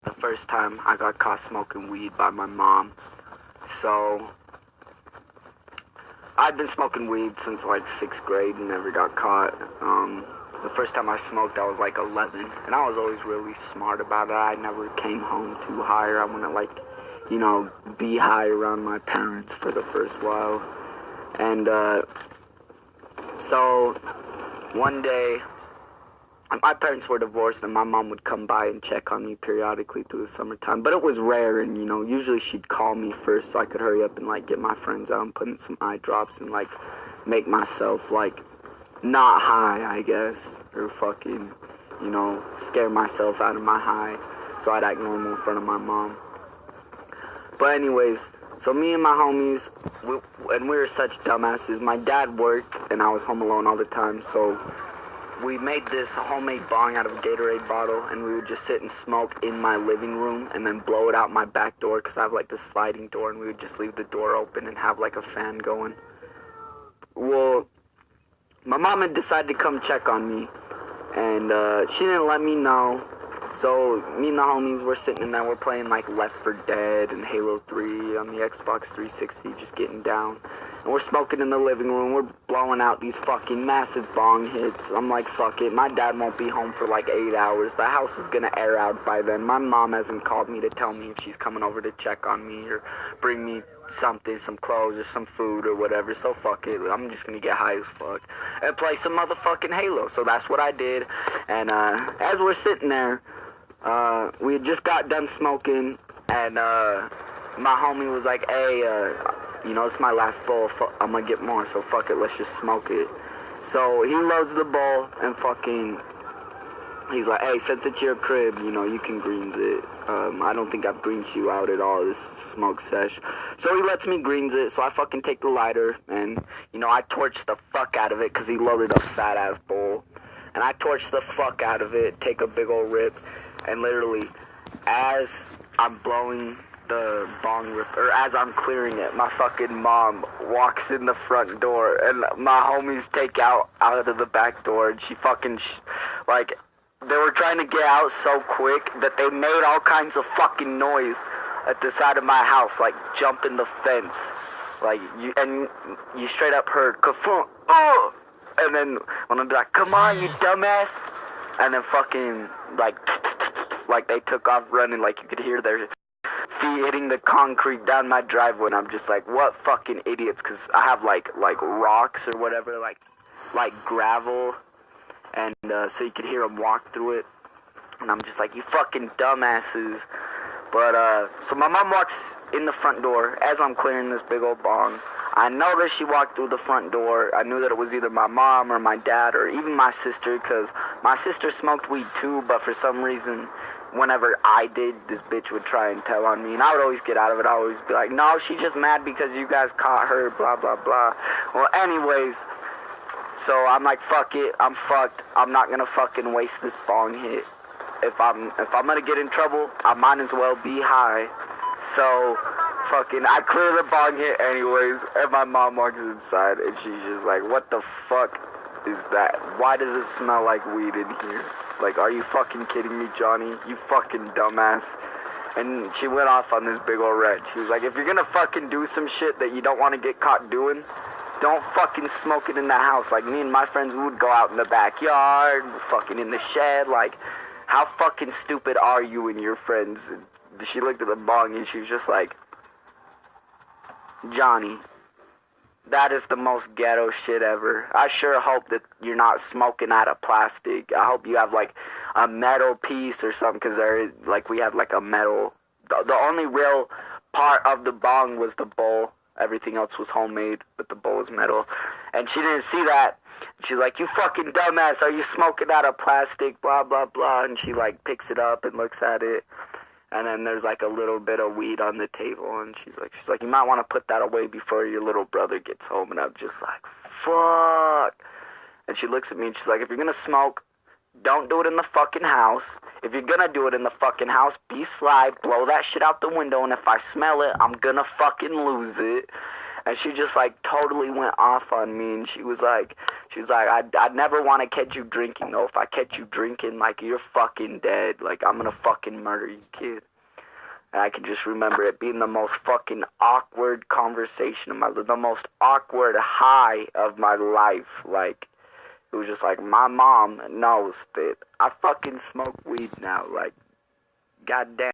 the first time I got caught smoking weed by my mom. So, I'd been smoking weed since like 6th grade and never got caught. The first time I smoked, I was like 11, and I was always really smart about it. I never came home too high, or I wouldn't be high around my parents for the first while. And, so, one day, my parents were divorced, and my mom would come by and check on me periodically through the summertime. But it was rare, and, usually she'd call me first so I could hurry up and, get my friends out and put in some eye drops and, make myself, not high, I guess. Or fucking, scare myself out of my high so I'd act normal in front of my mom. But anyways, so me and my homies, we were such dumbasses. My dad worked, and I was home alone all the time, so we made this homemade bong out of a Gatorade bottle, and we would just sit and smoke in my living room and then blow it out my back door because I have this sliding door, and we would just leave the door open and have a fan going. Well, my mom had decided to come check on me, and she didn't let me know. So me and the homies were sitting in there, we're playing Left 4 Dead and Halo 3 on the Xbox 360, just getting down. And we're smoking in the living room, we're blowing out these fucking massive bong hits. I'm like, fuck it, my dad won't be home for 8 hours. The house is gonna air out by then. My mom hasn't called me to tell me if she's coming over to check on me or bring me something, some clothes or some food or whatever, so fuck it, I'm just gonna get high as fuck and play some motherfucking Halo. So that's what I did, and as we're sitting there, we had just got done smoking, and my homie was like, hey, it's my last bowl, I'm gonna get more, so fuck it, let's just smoke it. So he loads the bowl, and fucking, he's like, hey, since it's your crib, you can greens it. I don't think I've greened you out at all this smoke sesh. So he lets me greens it, so I fucking take the lighter, and, I torch the fuck out of it, because he loaded a fat-ass bowl. And I torch the fuck out of it, take a big old rip, and literally, as I'm blowing the bong rip, or as I'm clearing it, my fucking mom walks in the front door, and my homies take out of the back door, and she fucking, they were trying to get out so quick that they made all kinds of fucking noise at the side of my house, jumping the fence. You straight up heard, ka-funk, oh! And then when I'm like, come on, you dumbass! And then fucking, they took off running, you could hear their feet hitting the concrete down my driveway, and I'm just like, what fucking idiots, because I have, rocks or whatever, gravel, and, so you could hear them walk through it, and I'm just like, you fucking dumbasses. But, so my mom walks in the front door as I'm clearing this big old bong. I know that she walked through the front door. I knew that it was either my mom or my dad or even my sister, because my sister smoked weed too, but for some reason, whenever I did, this bitch would try and tell on me, and I would always get out of it. I would always be like, no, she's just mad because you guys caught her, blah, blah, blah. Well, anyways, so I'm like, fuck it, I'm fucked. I'm not gonna fucking waste this bong hit. If I'm gonna get in trouble, I might as well be high. So, fucking, I clear the bong hit anyways, and my mom walks inside, and she's just like, what the fuck is that? Why does it smell like weed in here? Are you fucking kidding me, Johnny? You fucking dumbass. And she went off on this big old rant. She was like, if you're gonna fucking do some shit that you don't want to get caught doing, don't fucking smoke it in the house. Me and my friends would go out in the backyard, fucking in the shed, how fucking stupid are you and your friends? And she looked at the bong and she was just like, Johnny, that is the most ghetto shit ever. I sure hope that you're not smoking out of plastic. I hope you have a metal piece or something, because we had a metal. The only real part of the bong was the bowl. Everything else was homemade, but the bowl was metal. And she didn't see that. She's like, you fucking dumbass, are you smoking out of plastic, blah, blah, blah. And she picks it up and looks at it. And then there's a little bit of weed on the table. And she's like, you might want to put that away before your little brother gets home. And I'm just like, fuck. And she looks at me and she's like, if you're going to smoke, don't do it in the fucking house. If you're gonna do it in the fucking house, be sly, blow that shit out the window, and if I smell it, I'm gonna fucking lose it. And she just like totally went off on me, and she was like, I'd never want to catch you drinking though. If I catch you drinking, like, you're fucking dead. Like, I'm gonna fucking murder you, kid. And I can just remember it being the most fucking awkward conversation of the most awkward high of my life. Like, it was just like, my mom knows that I fucking smoke weed now. Like, goddamn.